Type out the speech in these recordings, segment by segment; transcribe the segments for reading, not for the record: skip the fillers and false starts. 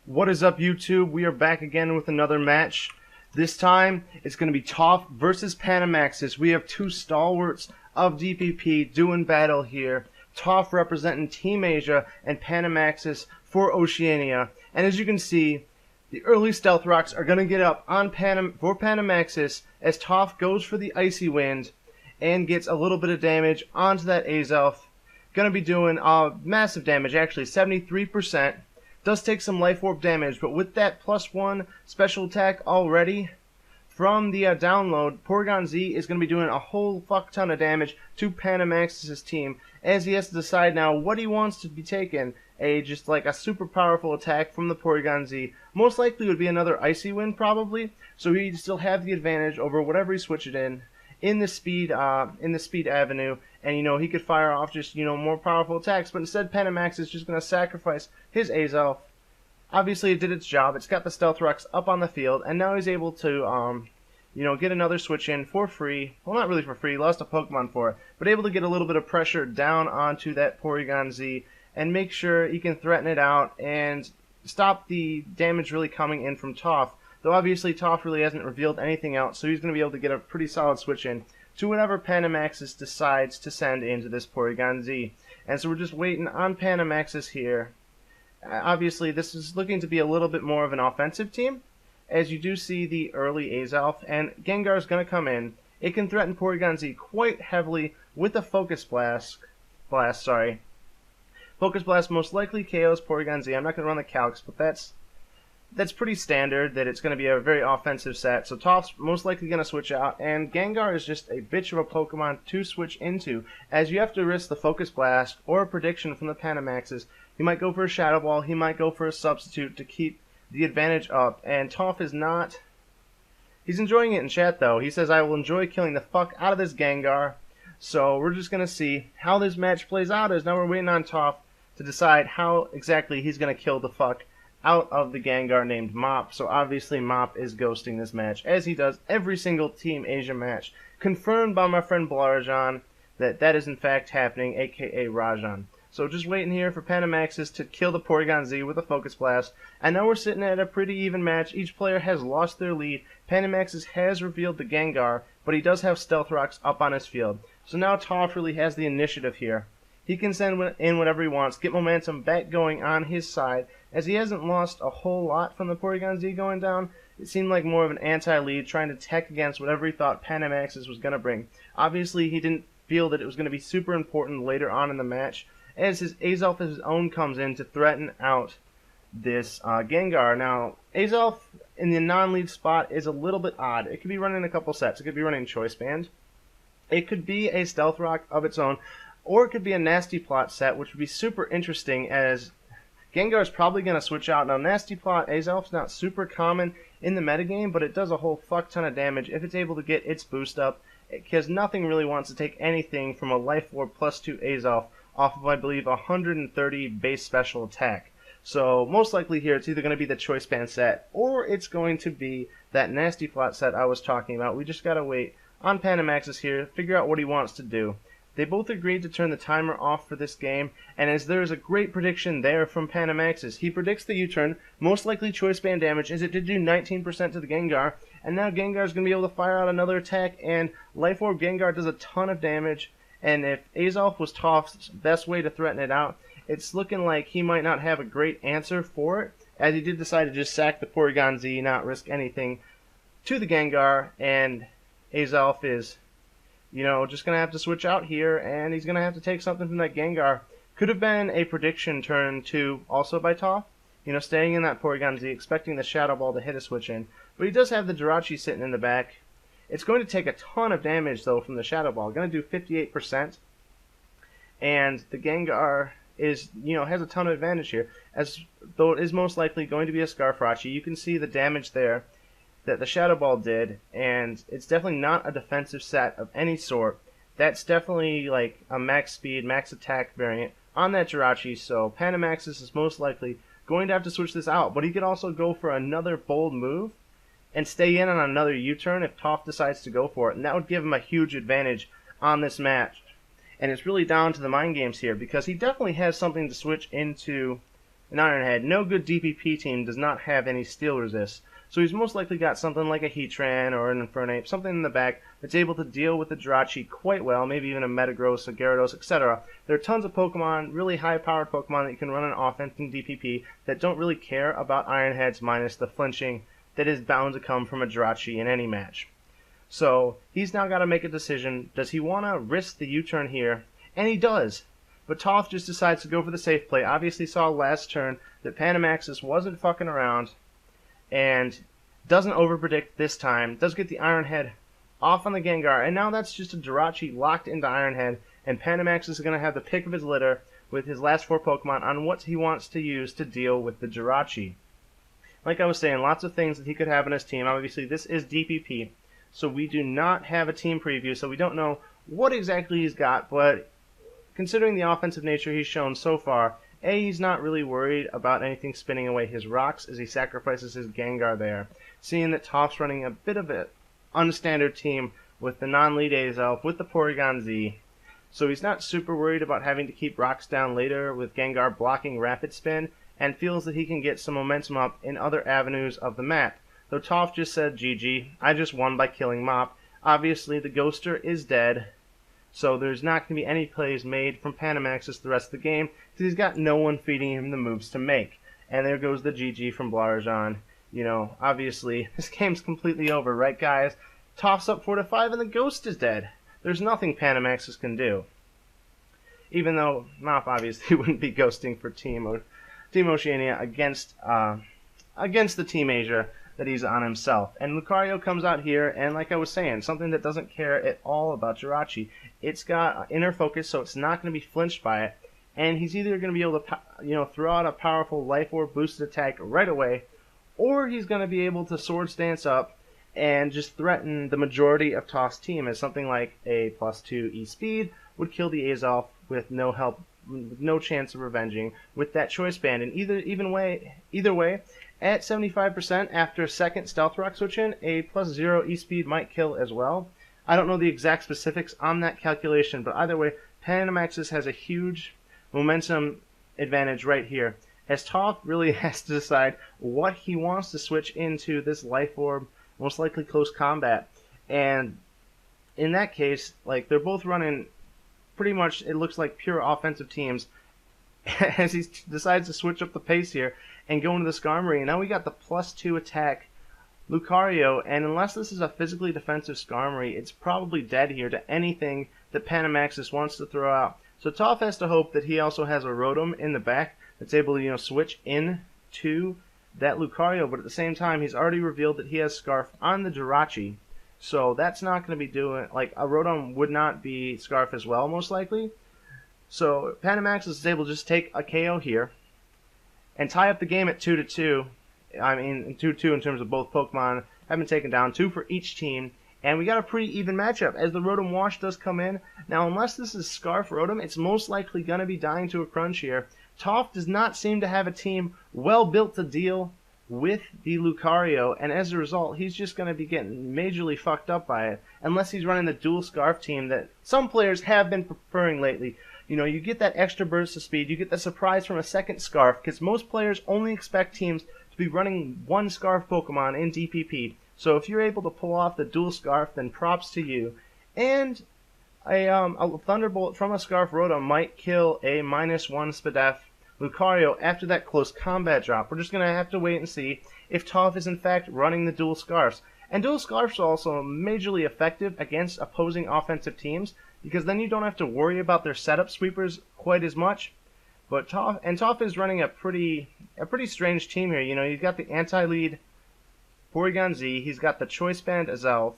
What is up, YouTube? We are back again with another match. This time, it's going to be ToF versus Panamaxis. We have two stalwarts of DPP doing battle here. ToF representing Team Asia and Panamaxis for Oceania. And as you can see, the early Stealth Rocks are going to get up on for Panamaxis as ToF goes for the Icy Wind and gets a little bit of damage onto that Azelf. Going to be doing massive damage, actually 73%. Does take some life orb damage, but with that +1 special attack already from the download, Porygon Z is going to be doing a whole fuck ton of damage to Panamaxis' team, as he has to decide now what he wants to be taken. Just like a super powerful attack from the Porygon Z. Most likely would be another Icy Wind probably, so he'd still have the advantage over whatever he switched it in the speed avenue, and he could fire off just more powerful attacks. But instead, Panamaxis is just going to sacrifice his Azelf. Obviously, it did its job. It's got the Stealth Rocks up on the field, and now he's able to get another switch in for free. Well, not really for free. He lost a Pokemon for it, but able to get a little bit of pressure down onto that Porygon Z and make sure he can threaten it out and stop the damage really coming in from ToF. Though obviously ToF really hasn't revealed anything else, so he's going to be able to get a pretty solid switch in to whatever Panamaxis decides to send into this Porygon Z. And so we're just waiting on Panamaxis here. Obviously this is looking to be a little bit more of an offensive team, as you do see the early Azelf, and Gengar is going to come in. It can threaten Porygon Z quite heavily with a Focus Blast. Focus Blast most likely KOs Porygon Z. I'm not going to run the calcs, but that's pretty standard, that it's going to be a very offensive set. So ToF's most likely going to switch out, and Gengar is just a bitch of a Pokemon to switch into, as you have to risk the Focus Blast or a prediction from the Panamaxis. He might go for a Shadow Ball, he might go for a substitute to keep the advantage up, and ToF is not. He's enjoying it in chat though. He says, "I will enjoy killing the fuck out of this Gengar." So we're just going to see how this match plays out, as now we're waiting on ToF to decide how exactly he's going to kill the fuck out of the Gengar named Mop. So obviously Mop is ghosting this match, as he does every single Team Asia match. Confirmed by my friend Blarajan that is in fact happening, aka Rajan. So just waiting here for Panamaxis to kill the Porygon Z with a Focus Blast. And now we're sitting at a pretty even match. Each player has lost their lead. Panamaxis has revealed the Gengar, but he does have Stealth Rocks up on his field. So now ToF really has the initiative here. He can send in whatever he wants, get momentum back going on his side, as he hasn't lost a whole lot from the Porygon Z going down. It seemed like more of an anti-lead, trying to tech against whatever he thought Panamaxis was going to bring. Obviously, he didn't feel that it was going to be super important later on in the match, as his Azelf of his own comes in to threaten out this Gengar. Now, Azelf in the non-lead spot is a little bit odd. It could be running a couple sets. It could be running Choice Band. It could be a Stealth Rock of its own, or it could be a Nasty Plot set, which would be super interesting, as Gengar is probably going to switch out. Now, Nasty Plot Azelf's not super common in the metagame, but it does a whole fuck ton of damage if it's able to get its boost up, because nothing really wants to take anything from a Life Orb +2 Azelf off of, I believe, 130 base special attack. So most likely here it's either going to be the Choice Band set, or it's going to be that Nasty Plot set I was talking about. We just got to wait on Panamaxis here, figure out what he wants to do. They both agreed to turn the timer off for this game, and as there is a great prediction there from Panamaxis, he predicts the U-turn, most likely Choice Band damage, as it did do 19% to the Gengar, and now Gengar is going to be able to fire out another attack, and Life Orb Gengar does a ton of damage, and if Azelf was ToF's best way to threaten it out, it's looking like he might not have a great answer for it, as he did decide to just sack the Porygon Z, not risk anything to the Gengar, and Azelf is just going to have to switch out here, and he's going to have to take something from that Gengar. Could have been a prediction turn too, also by ToF. Staying in that Porygon Z, expecting the Shadow Ball to hit a switch in. But he does have the Jirachi sitting in the back. It's going to take a ton of damage, though, from the Shadow Ball. Going to do 58%. And the Gengar has a ton of advantage here, as though it is most likely going to be a Scarfrachi. You can see the damage there that the Shadow Ball did, and it's definitely not a defensive set of any sort. That's definitely like a max speed, max attack variant on that Jirachi, so Panamaxis is most likely going to have to switch this out, but he could also go for another bold move and stay in on another U-turn if ToF decides to go for it, and that would give him a huge advantage on this match. And it's really down to the mind games here, because he definitely has something to switch into an Iron Head. No good DPP team does not have any steel resist. So he's most likely got something like a Heatran or an Infernape, something in the back that's able to deal with the Jirachi quite well, maybe even a Metagross, a Gyarados, etc. There are tons of Pokemon, really high-powered Pokemon that you can run an offense in DPP that don't really care about Iron Heads minus the flinching that is bound to come from a Jirachi in any match. So he's now got to make a decision. Does he want to risk the U-turn here? And he does. But ToF just decides to go for the safe play. Obviously saw last turn that Panamaxis wasn't fucking around and doesn't overpredict this time. Does get the Iron Head off on the Gengar, and now that's just a Jirachi locked into Iron Head, and Panamaxis is going to have the pick of his litter with his last 4 Pokemon on what he wants to use to deal with the Jirachi. Like I was saying, lots of things that he could have in his team. Obviously, this is DPP, so we do not have a team preview, so we don't know what exactly he's got, but considering the offensive nature he's shown so far, he's not really worried about anything spinning away his rocks as he sacrifices his Gengar there. Seeing that ToF's running a bit of an unstandard team with the non-lead Azelf, with the Porygon Z, so he's not super worried about having to keep rocks down later with Gengar blocking Rapid Spin, and feels that he can get some momentum up in other avenues of the map. Though ToF just said, GG, I just won by killing Mop. Obviously, the Ghoster is dead, so there's not going to be any plays made from Panamaxis the rest of the game, because he's got no one feeding him the moves to make. And there goes the GG from Blarajan. You know, obviously, this game's completely over, right guys? ToF's up 4-5 and the Ghost is dead. There's nothing Panamaxis can do. Even though Mop obviously wouldn't be ghosting for Team Oceania against the Team Asia that he's on himself. And Lucario comes out here, and like I was saying, something that doesn't care at all about Jirachi. It's got inner focus, so it's not going to be flinched by it. And he's either going to be able to, throw out a powerful Life Orb boosted attack right away, or he's going to be able to Sword Stance up and just threaten the majority of ToF's team, as something like a +2 E-Speed would kill the Azelf with no help, with no chance of revenging with that Choice Band. And either way, at 75% after a second Stealth Rock switch in, a +0 E-Speed might kill as well. I don't know the exact specifics on that calculation, but either way, Panamaxis has a huge momentum advantage right here, as ToF really has to decide what he wants to switch into this Life Orb, most likely close combat. And in that case, like, they're both running pretty much, it looks like, pure offensive teams, as he decides to switch up the pace here and go into the Skarmory. And now we got the +2 attack Lucario, and unless this is a physically defensive Skarmory, it's probably dead here to anything that Panamaxis wants to throw out. So ToF has to hope that he also has a Rotom in the back that's able to, switch in to that Lucario, but at the same time, he's already revealed that he has Scarf on the Jirachi, so that's not going to be doing, like, a Rotom would not be Scarf as well, most likely. So Panamaxis is able to just take a KO here and tie up the game at 2-2. I mean, 2-2 in terms of both Pokemon have been taken down, 2 for each team. And we got a pretty even matchup as the Rotom Wash does come in. Now, unless this is Scarf Rotom, it's most likely going to be dying to a crunch here. ToF does not seem to have a team well built to deal with the Lucario, and as a result, he's just going to be getting majorly fucked up by it, unless he's running the dual Scarf team that some players have been preferring lately. You get that extra burst of speed, you get the surprise from a second Scarf, because most players only expect teams to be running one Scarf Pokemon in DPP. So if you're able to pull off the dual Scarf, then props to you. And a Thunderbolt from a Scarf Rotom might kill a -1 Spadef Lucario after that close combat drop. We're just going to have to wait and see if ToF is in fact running the dual Scarfs. And dual Scarfs are also majorly effective against opposing offensive teams, because then you don't have to worry about their setup sweepers quite as much. But ToF is running a pretty strange team here. He's got the anti-lead Porygon Z, he's got the Choice Band Azelf,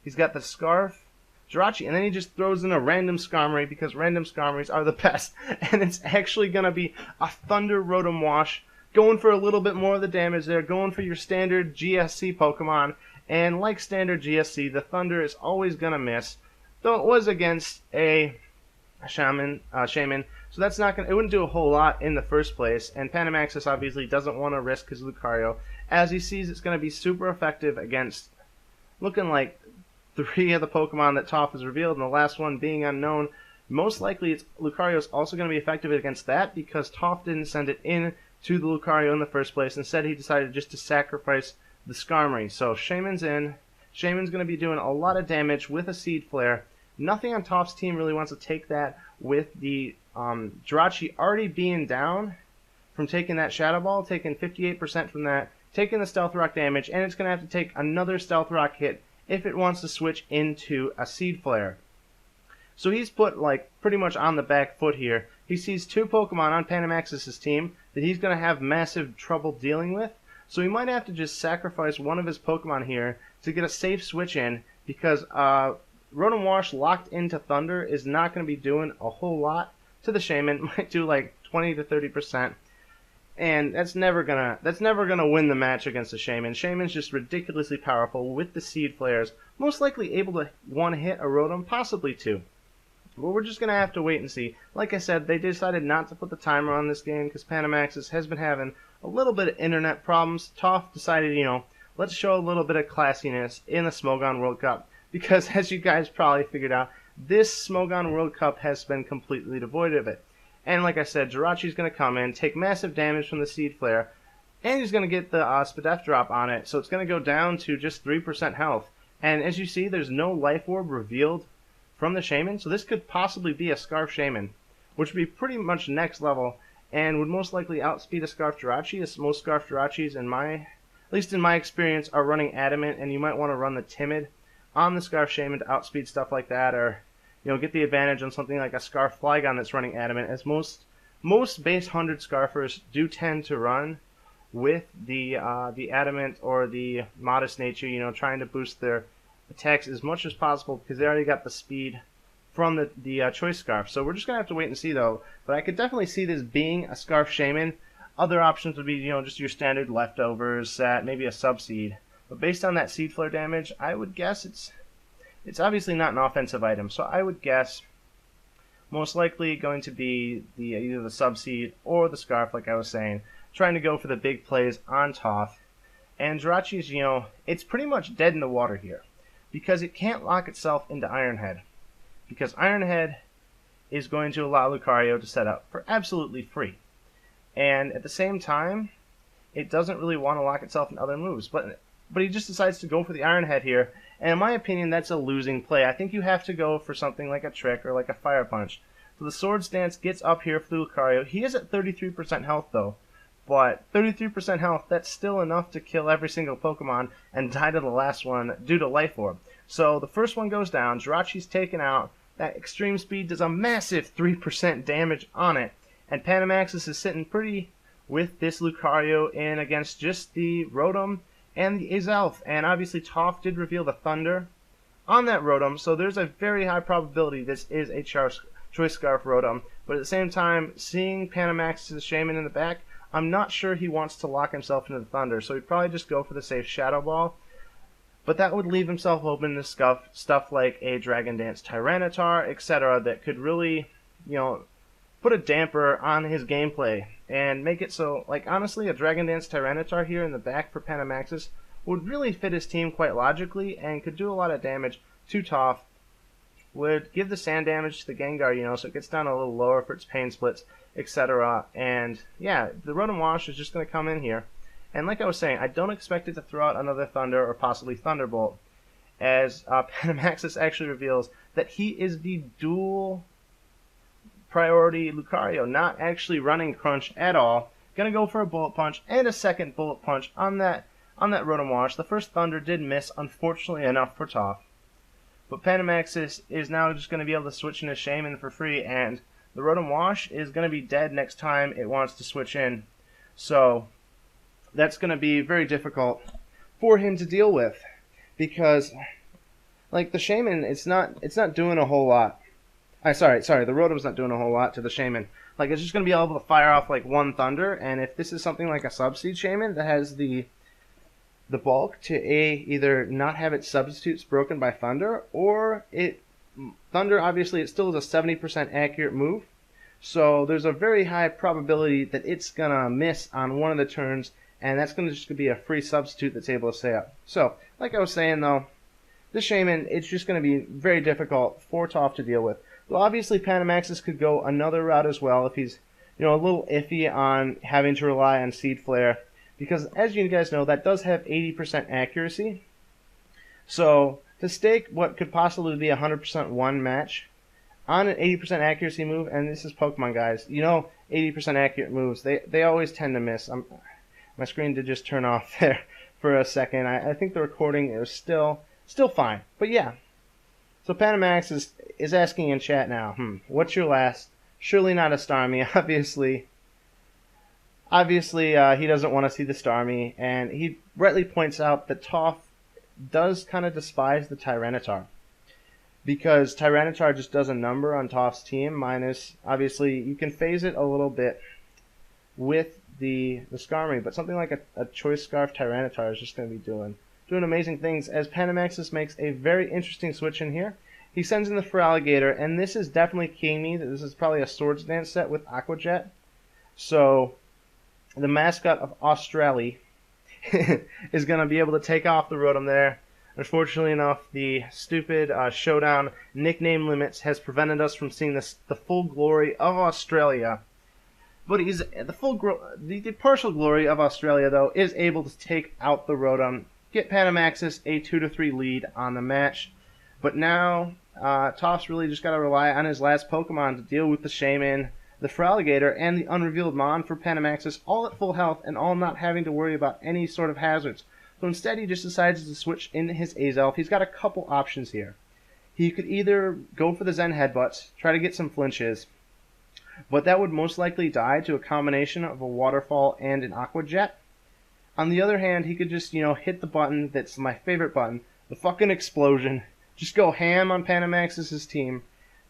he's got the Scarf Jirachi, and then he just throws in a random Skarmory, because random Skarmories are the best. And it's actually going to be a Thunder Rotom Wash, going for a little bit more of the damage there, going for your standard GSC Pokemon. And like standard GSC, the Thunder is always going to miss, though it was against a Shaman, so that's not it wouldn't do a whole lot in the first place. And Panamaxis obviously doesn't want to risk his Lucario, as he sees it's going to be super effective against looking like 3 of the Pokemon that ToF has revealed, and the last one being unknown. Most likely, Lucario is also going to be effective against that, because ToF didn't send it in to the Lucario in the first place. Instead, he decided just to sacrifice the Skarmory. So Shaman's in. Shaman's going to be doing a lot of damage with a Seed Flare. Nothing on ToF's team really wants to take that with the Jirachi already being down from taking that Shadow Ball, taking 58% from that, taking the Stealth Rock damage, and it's going to have to take another Stealth Rock hit if it wants to switch into a Seed Flare. So he's put like pretty much on the back foot here. He sees two Pokemon on Panamaxis' team that he's going to have massive trouble dealing with. So he might have to just sacrifice one of his Pokemon here to get a safe switch in, because Rotom Wash locked into Thunder is not going to be doing a whole lot to the Shaman. Might do like 20 to 30%. And that's never gonna win the match against the Shaman. Shaman's just ridiculously powerful with the Seed Flares, most likely able to one hit a Rotom, possibly two. But we're just gonna have to wait and see. Like I said, they decided not to put the timer on this game because Panamaxis has been having a little bit of internet problems. ToF decided, let's show a little bit of classiness in the Smogon World Cup, because as you guys probably figured out, this Smogon World Cup has been completely devoid of it. And like I said, Jirachi's going to come in, take massive damage from the Seed Flare, and he's going to get the Spadef drop on it, so it's going to go down to just 3% health. And as you see, there's no Life Orb revealed from the Shaman, so this could possibly be a Scarf Shaman, which would be pretty much next level, and would most likely outspeed a Scarf Jirachi, as most Scarf Jirachis, at least in my experience, are running Adamant, and you might want to run the Timid on the Scarf Shaman to outspeed stuff like that, or get the advantage on something like a Scarf Flygon that's running Adamant, as most base 100 Scarfers do tend to run with the Adamant or the Modest Nature, trying to boost their attacks as much as possible because they already got the speed from the Choice Scarf. So we're just going to have to wait and see, though. But I could definitely see this being a Scarf Shaman. Other options would be, just your standard leftovers set, maybe a Subseed. But based on that Seed Flare damage, I would guess it's obviously not an offensive item, so I would guess most likely going to be either the Subseed or the Scarf, like I was saying, trying to go for the big plays on ToF. And Jirachi's, it's pretty much dead in the water here, because it can't lock itself into Iron Head, because Iron Head is going to allow Lucario to set up for absolutely free. And at the same time, it doesn't really want to lock itself in other moves, but he just decides to go for the Iron Head here. And in my opinion, that's a losing play. I think you have to go for something like a Trick or like a Fire Punch. So the Swords Dance gets up here for Lucario. He is at 33% health though. But 33% health, that's still enough to kill every single Pokemon and die to the last one due to Life Orb. So the first one goes down, Jirachi's taken out, that Extreme Speed does a massive 3% damage on it. And Panamaxis is sitting pretty with this Lucario in against just the Rotom and the Azelf, and obviously ToF did reveal the Thunder on that Rotom, so there's a very high probability this is a Choice Scarf Rotom. But at the same time, seeing Panamaxis' Shaman in the back, I'm not sure he wants to lock himself into the Thunder, so he'd probably just go for the safe Shadow Ball. But that would leave himself open to stuff like a Dragon Dance Tyranitar, etc., that could really, put a damper on his gameplay and make it so, like, honestly, a Dragon Dance Tyranitar here in the back for Panamaxis would really fit his team quite logically and could do a lot of damage to ToF. Would give the sand damage to the Gengar, so it gets down a little lower for its pain splits, etc. And yeah, the Rotom Wash is just going to come in here. And like I was saying, I don't expect it to throw out another Thunder or possibly Thunderbolt, as Panamaxis actually reveals that he is the dual priority Lucario, not actually running Crunch at all. Gonna go for a Bullet Punch and a second Bullet Punch on that Rotom Wash. The first Thunder did miss, unfortunately enough for ToF. But Panamaxis is now just going to be able to switch into Shaman for free, and the Rotom Wash is going to be dead next time it wants to switch in. So that's going to be very difficult for him to deal with, because like the Shaman, it's not doing a whole lot. Sorry, the Rotom's not doing a whole lot to the Shaman. Like, it's just going to be able to fire off like one Thunder, and if this is something like a Subseed Shaman that has the bulk to either not have its substitutes broken by Thunder, or Thunder, obviously, it still is a 70% accurate move, so there's a very high probability that it's going to miss on one of the turns, and that's going to just be a free substitute that's able to stay up. So, like I was saying, though, this Shaman, it's just going to be very difficult for ToF to deal with. Well, obviously, Panamaxis could go another route as well if he's a little iffy on having to rely on Seed Flare, because as you guys know, that does have 80% accuracy. So to stake what could possibly be a 100% one match on an 80% accuracy move, and this is Pokemon, guys. 80% accurate moves, they always tend to miss. My screen did just turn off there for a second. I think the recording is still fine. But yeah. So Panamax is asking in chat now, what's your last? Surely not a Starmie, obviously. Obviously, he doesn't want to see the Starmie, and he rightly points out that ToF does kind of despise the Tyranitar, because Tyranitar just does a number on ToF's team, minus, obviously, you can phase it a little bit with the Skarmory, but something like a Choice Scarf Tyranitar is just going to be doing amazing things, as Panamaxis makes a very interesting switch in here. He sends in the Feraligatr, and this is definitely keying me that this is probably a Swords Dance set with Aqua Jet. So the mascot of Australia is going to be able to take off the Rotom there. Unfortunately enough, the stupid Showdown nickname limits has prevented us from seeing the full glory of Australia. But the partial glory of Australia, though, is able to take out the Rotom, get Panamaxis a 2-3 lead on the match. But now, ToF's really just got to rely on his last Pokemon to deal with the Shaman, the Feraligatr, and the Unrevealed Mon for Panamaxis, all at full health and all not having to worry about any sort of hazards. So instead, he just decides to switch into his Azelf. He's got a couple options here. He could either go for the Zen Headbutts, try to get some flinches, but that would most likely die to a combination of a Waterfall and an Aqua Jet. On the other hand, he could just, hit the button that's my favorite button, the fucking Explosion. Just go ham on Panamaxis' team,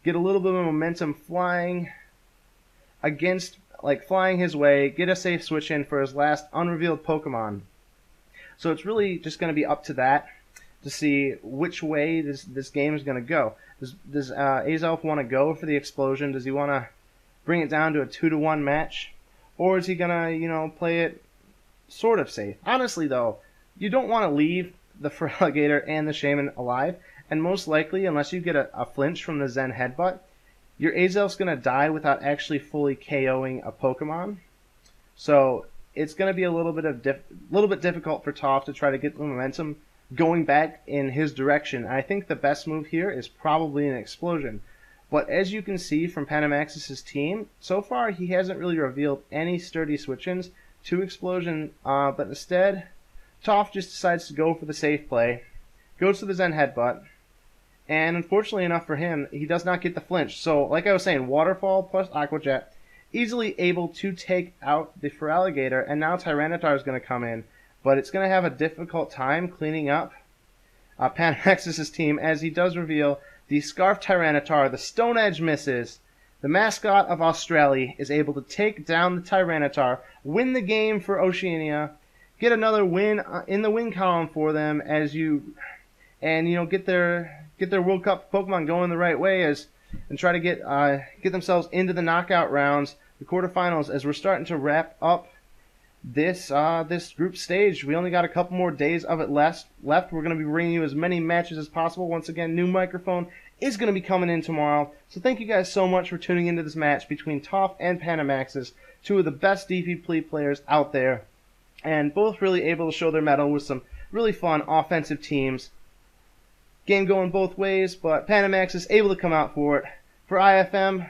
get a little bit of momentum flying his way, get a safe switch in for his last unrevealed Pokemon. So it's really just going to be up to that to see which way this game is going to go. Does Azelf want to go for the Explosion? Does he want to bring it down to a 2-1 match? Or is he going to, play it sort of safe? Honestly, though, you don't want to leave the Feraligatr and the Shaman alive. And most likely, unless you get a flinch from the Zen Headbutt, your Azelf's going to die without actually fully KOing a Pokemon. So it's going to be a little bit difficult for ToF to try to get the momentum going back in his direction. I think the best move here is probably an Explosion. But as you can see from Panamaxis' team, so far he hasn't really revealed any sturdy switch-ins to Explosion, but instead, ToF just decides to go for the safe play, goes to the Zen Headbutt, and unfortunately enough for him, he does not get the flinch. So, like I was saying, Waterfall plus Aqua Jet, easily able to take out the Feraligatr, and now Tyranitar is going to come in, but it's going to have a difficult time cleaning up Panamaxis' team, as he does reveal the Scarf Tyranitar, the Stone Edge misses. The mascot of Australia is able to take down the Tyranitar, win the game for Oceania, get another win in the win column for them get their World Cup Pokemon going the right way and try to get themselves into the knockout rounds, the quarterfinals, as we're starting to wrap up this group stage. We only got a couple more days of it left. We're going to be bringing you as many matches as possible. Once again, new microphone is going to be coming in tomorrow. So thank you guys so much for tuning into this match between ToF and Panamaxis, two of the best DP players out there, and both really able to show their mettle with some really fun offensive teams. Game going both ways, but Panamaxis able to come out for it. For IFM,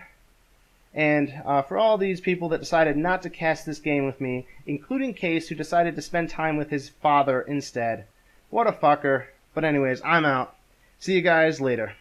and for all these people that decided not to cast this game with me, including Case, who decided to spend time with his father instead. What a fucker. But anyways, I'm out. See you guys later.